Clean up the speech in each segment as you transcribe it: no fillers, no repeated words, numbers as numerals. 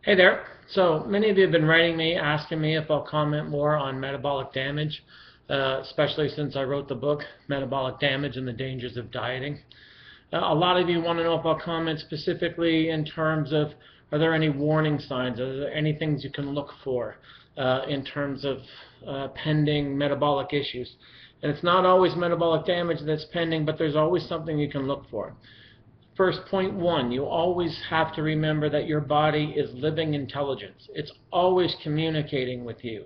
Hey there. So many of you have been writing me, asking me if I'll comment more on metabolic damage, especially since I wrote the book, Metabolic Damage and the Dangers of Dieting. A lot of you want to know if I'll comment specifically in terms of, are there any warning signs? Are there any things you can look for in terms of pending metabolic issues? And it's not always metabolic damage that's pending, but there's always something you can look for. First, point one, you always have to remember that your body is living intelligence. It's always communicating with you.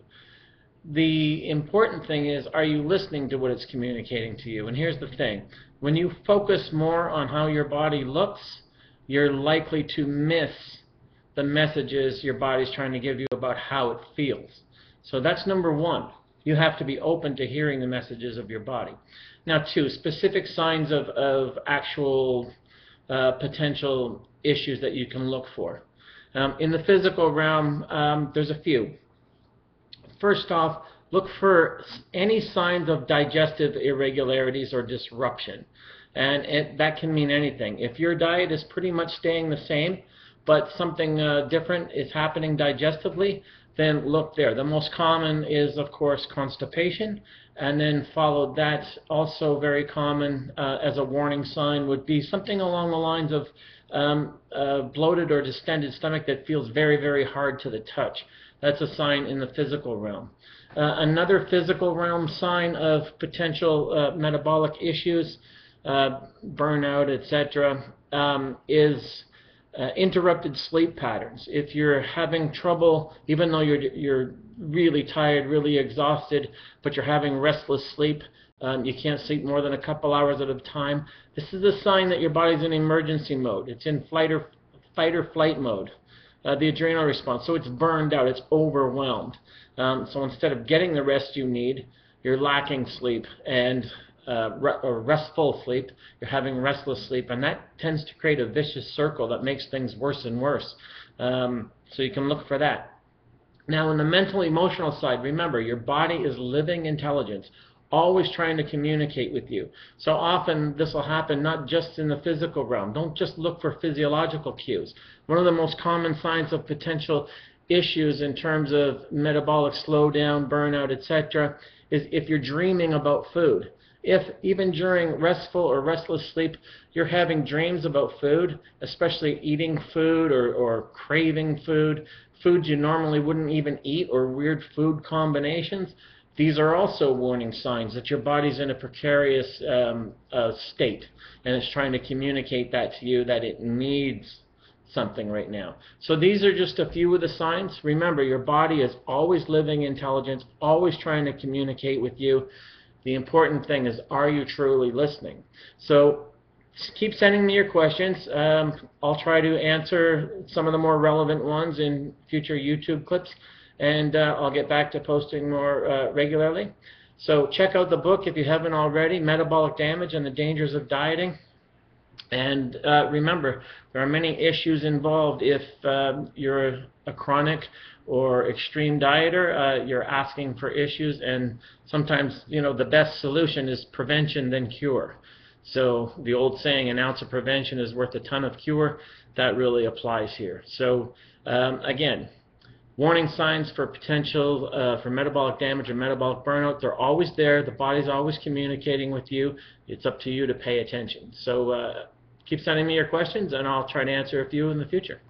The important thing is, are you listening to what it's communicating to you? And here's the thing. When you focus more on how your body looks, you're likely to miss the messages your body's trying to give you about how it feels. So that's number one. You have to be open to hearing the messages of your body. Now, two, specific signs of actual potential issues that you can look for. In the physical realm, there's a few. First off, look for any signs of digestive irregularities or disruption. And that can mean anything. If your diet is pretty much staying the same, but something different is happening digestively, then look there. The most common is, of course, constipation, and then followed that, also very common as a warning sign, would be something along the lines of bloated or distended stomach that feels very, very hard to the touch. That's a sign in the physical realm. Another physical realm sign of potential metabolic issues, burnout, etc., is interrupted sleep patterns. If you're having trouble, even though you're really tired, really exhausted, but you're having restless sleep, you can't sleep more than a couple hours at a time, this is a sign that your body's in emergency mode. It's in fight or flight mode, the adrenal response. So it's burned out, it's overwhelmed. So instead of getting the rest you need, you're lacking sleep and or restful sleep, you're having restless sleep, and that tends to create a vicious circle that makes things worse and worse. So you can look for that. Now, on the mental emotional side, remember, your body is living intelligence, always trying to communicate with you. So often this will happen not just in the physical realm. Don't just look for physiological cues. One of the most common signs of potential issues in terms of metabolic slowdown, burnout, etc., is if you're dreaming about food. If even during restful or restless sleep you're having dreams about food, especially eating food or craving food, foods you normally wouldn't even eat, or weird food combinations, these are also warning signs that your body's in a precarious state, and it's trying to communicate that to you that it needs something right now. So these are just a few of the signs. Remember, your body is always living intelligence, always trying to communicate with you. The important thing is, are you truly listening? So keep sending me your questions. I'll try to answer some of the more relevant ones in future YouTube clips, and I'll get back to posting more regularly. So check out the book if you haven't already, Metabolic Damage and the Dangers of Dieting. And remember, there are many issues involved. If you're a chronic or extreme dieter, you're asking for issues, and sometimes, you know, the best solution is prevention than cure. So the old saying, an ounce of prevention is worth a ton of cure, that really applies here. So again, warning signs for potential for metabolic damage or metabolic burnout, they're always there. The body's always communicating with you. It's up to you to pay attention. So keep sending me your questions, and I'll try to answer a few in the future.